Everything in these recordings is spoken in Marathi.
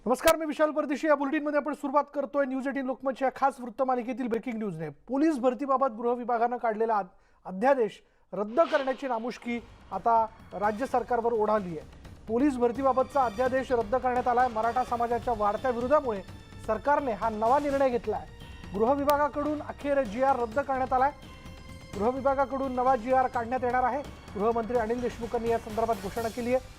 नमस्कार, मी विशाल परदेशी. या बुलेटिनमध्ये आपण सुरुवात करतोय न्यूज 18 लोकमतच्या खास वृत्तमालिकेतील ब्रेकिंग न्यूजने. पोलीस भरतीबाबत गृह विभागानं काढलेला अध्यादेश रद्द करण्याची नामुष्की आता राज्य सरकारवर ओढावली आहे. पोलीस भरतीबाबतचा अध्यादेश रद्द करण्यात आलाय. मराठा समाजाच्या वाढत्या विरोधामुळे सरकारने हा नवा निर्णय घेतलाय. गृह विभागाकडून अखेर GR रद्द करण्यात आलाय. गृह विभागाकडून नवा GR काढण्यात येणार आहे. गृहमंत्री अनिल देशमुखांनी या संदर्भात घोषणा केली आहे.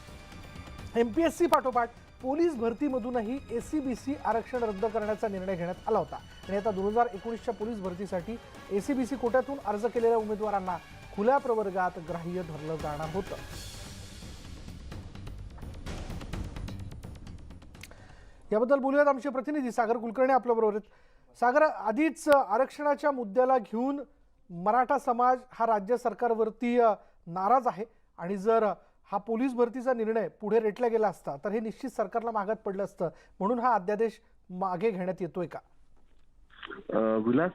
MPSC पाठोपाठ पोलीस भरतीमधूनही ACBC आरक्षण रद्द करण्याचा निर्णय घेण्यात आला होता आणि आता 2019च्या पोलीस भरतीसाठी ACBC कोट्यातून अर्ज केलेल्या उमेदवारांना खुल्या प्रवर्गात ग्राह्य धरलं जाणार होतं. याबद्दल बोलूयात. आमचे प्रतिनिधी सागर कुलकर्णी आपल्या बरोबर आहेत. सागर, आधीच आरक्षणाच्या मुद्द्याला घेऊन मराठा समाज हा राज्य सरकारवरती नाराज आहे आणि जर हा पोलीस भरतीचा निर्णय पुढे रेटला गेला असता तर हे निश्चित सरकारला मागात पडलं असतं. म्हणून हा अध्यादेश मागे घेण्यात येतोय का? विलास,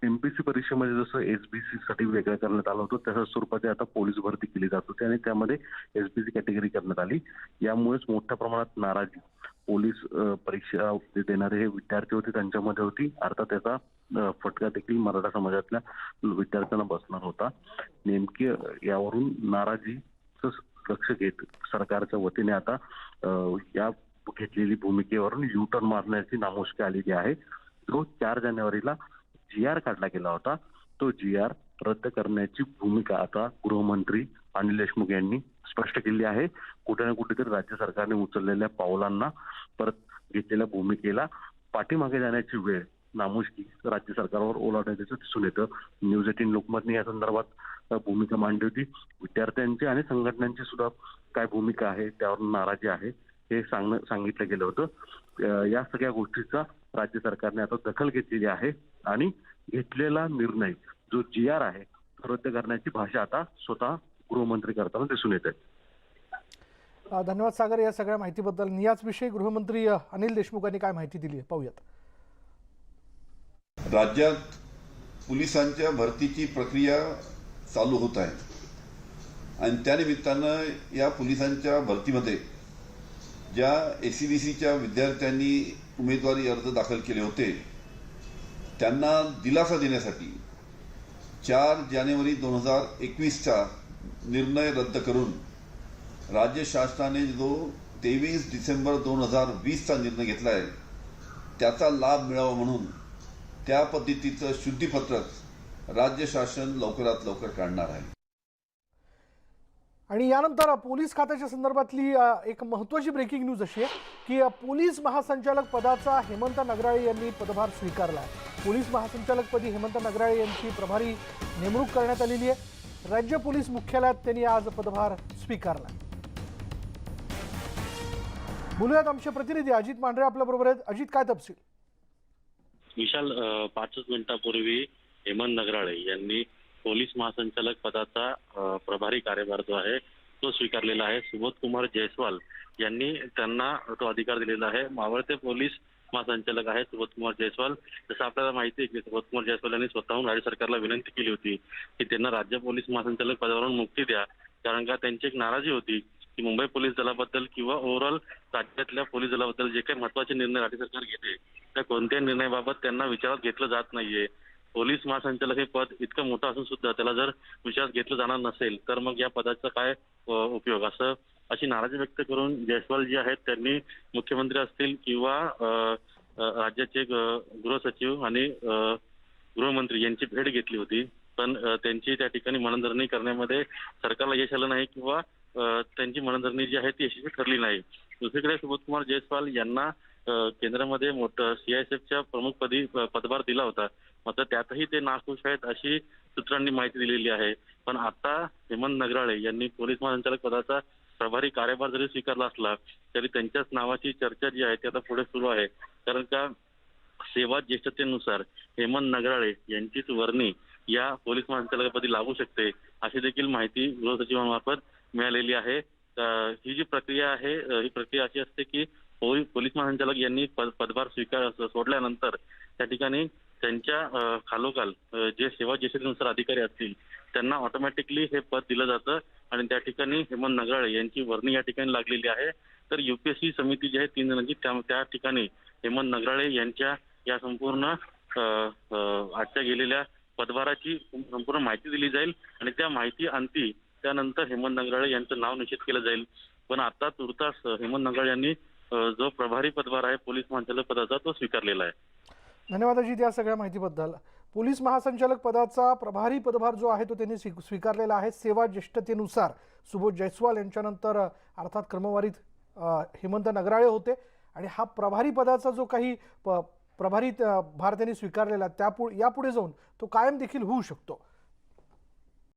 MPSC परीक्षेमध्ये जसं SBC साठी वेगळं करण्यात आलं होतं तसंच स्वरूपात आता पोलीस भरती केली जात होती आणि त्यामध्ये SBC कॅटेगरी करण्यात आली. यामुळेच मोठ्या प्रमाणात नाराजी पोलीस परीक्षा देणारे हे विद्यार्थी होते त्यांच्यामध्ये होती. अर्थात त्याचा फटका देखील मराठा समाजातल्या विद्यार्थ्यांना बसणार होता. नेमकी यावरून नाराजी लक्ष घेत सरकारच्या वतीने आता या घेतलेली भूमिकेवरून U-टर्न मारण्याची नामुष्की आलेली आहे. जो 4 जानेवारीला GR काढला गेला होता तो GR रद्द करण्याची भूमिका आता गृहमंत्री अनिल देशमुख यांनी स्पष्ट केली आहे. कुठे ना कुठेतरी राज्य सरकारने उचललेल्या पावलांना, परत घेतलेल्या भूमिकेला पाठीमागे जाण्याची वेळ नामुष्की राज्य सरकारवर ओलांडण्याचं दिसून येतं. न्यूज 18 लोकमतने या संदर्भात भूमिका मांडली होती. विद्यार्थ्यांची आणि संघटनांची सुद्धा काय भूमिका आहे, त्यावर नाराजी आहे हे सांगितलं गेलं होतं. या सगळ्या गोष्टीचा राज्य सरकारने आता दखल घेतलेली आहे आणि घेतलेला निर्णय जो GR आहे रद्द करण्याची भाषा आता स्वतः गृहमंत्री करताना दिसून येत आहे. धन्यवाद सागर या सगळ्या माहितीबद्दल. याच विषयी गृहमंत्री अनिल देशमुखांनी काय माहिती दिली आहे पाहूयात. राज्यात पोलिसांच्या भरतीची प्रक्रिया चालू होत आहे आणि त्यानिमित्तानं या पोलिसांच्या भरतीमध्ये ज्या ACBCच्या विद्यार्थ्यांनी उमेदवारी अर्ज दाखल केले होते त्यांना दिलासा देण्यासाठी 4 जानेवारी 2021चा निर्णय रद्द करून राज्य शासनाने जो 23 डिसेंबर 2020चा निर्णय घेतला आहे त्याचा लाभ मिळावा म्हणून त्या पद्धतीचं शुद्धीपत्रक राज्य शासन लवकरात लवकर काढणार आहे. आणि यानंतर पोलीस खात्याच्या संदर्भातली एक महत्त्वाची ब्रेकिंग न्यूज अशी आहे की पोलीस महासंचालक पदाचा हेमंत नगराळे यांनी पदभार स्वीकारला आहे. पोलीस महासंचालकपदी हेमंत नगराळे यांची प्रभारी नेमणूक करण्यात आलेली आहे. राज्य पोलीस मुख्यालयात त्यांनी आज पदभार स्वीकारला. बोलूयात आमचे प्रतिनिधी अजित मांढरे आपल्या बरोबर आहेत. अजित, काय तपशील? विशाल, 5 मिनिटापूर्वी हेमंत नगराळे यांनी पोलीस महासंचालक पदाचा प्रभारी कार्यभार जो आहे तो स्वीकारलेला आहे. सुबोध कुमार जयस्वाल यांनी त्यांना तो अधिकार दिलेला आहे. मावळते पोलीस महासंचालक आहेत सुबोध कुमार जयस्वाल. जसं आपल्याला माहिती आहे की सुबोध कुमार जयस्वाल यांनी स्वतःहून राज्य सरकारला विनंती केली होती की त्यांना राज्य पोलीस महासंचालक पदावरून मुक्ती द्या, कारण का त्यांची एक नाराजी होती की मुंबई पोलीस दलाबद्दल किंवा ओव्हरऑल राज्यातल्या पोलीस दलाबद्दल जे काही महत्त्वाचे निर्णय राज्य सरकार घेते त्या कोणत्याही निर्णयाबाबत त्यांना विचारात घेतलं जात नाहीये. पोलीस महासंचालक हे पद इतकं मोठं असून सुद्धा त्याला जर विचारात घेतलं जाणार नसेल तर मग या पदाचा काय उपयोग, अशी नाराजी व्यक्त करून जयस्वाल जी आहेत त्यांनी मुख्यमंत्री असतील किंवा राज्याचे गृहसचिव आणि गृहमंत्री यांची भेट घेतली होती. पण त्यांची त्या ठिकाणी मनधरणी करण्यामध्ये सरकारला यश आलं नाही किंवा त्यांची मनधरणी जी आहे ती यशस्वी ठरली नाही. दुसरीकडे सुबोध कुमार जयस्वाल यांना केंद्रामध्ये मोठं CISFच्या प्रमुखपदी पदभार दिला होता, मात्र त्यातही ते नाखुश आहेत अशी सूत्रांनी माहिती दिलेली आहे. पण आता हेमंत नगराळे यांनी पोलीस महासंचालक पदाचा प्रभारी कार्यभार जरी स्वीकारला असला तरी त्यांच्याच नावाची चर्चा जी आहे ती आता पुढे सुरू आहे. कारण का सेवा ज्येष्ठतेनुसार हेमंत नगराळे यांचीच वर्णी या पोलीस महासंचालकपदी लागू शकते अशी देखील माहिती गृहसचिवांमार्फत मिळालेली आहे. ही जी प्रक्रिया आहे ही प्रक्रिया अशी असते की पोलीस महासंचालक यांनी पदभार सोडल्यानंतर त्या ठिकाणी त्यांच्या खालोखाल जे सेवा ज्येष्ठतेनुसार अधिकारी असतील त्यांना ऑटोमॅटिकली हे पद दिलं जातं आणि त्या ठिकाणी हेमंत नगराळे यांची वर्णी या ठिकाणी लागलेली आहे. तर युपीएससी समिती जी आहे 3 जणांची त्या ठिकाणी हेमंत नगराळे यांच्या या संपूर्ण आजच्या गेलेल्या पदभाराची संपूर्ण माहिती दिली जाईल आणि त्या माहिती अंती त्यानंतर हेमंत नगराळे यांचं नाव निश्चित केलं जाईल. पण आता तुर्तास हेमंत नगराळे यांनी जो प्रभारी पदभार आहे पोलीस महासंचालक पदाचा तो स्वीकारलेला आहे. धन्यवाद अजित या सगळ्या माहितीबद्दल. पोलीस महासंचालक पदाचा प्रभारी पदभार जो आहे तो त्यांनी स्वीकारलेला आहे. सेवा ज्येष्ठतेनुसार सुबोध जयस्वाल यांच्यानंतर अर्थात क्रमवारीत हेमंत नगराळे होते आणि हा प्रभारी पदाचा जो काही प्रभारी भार त्यांनी स्वीकारलेला यापुढे जाऊन तो कायम देखील होऊ शकतो.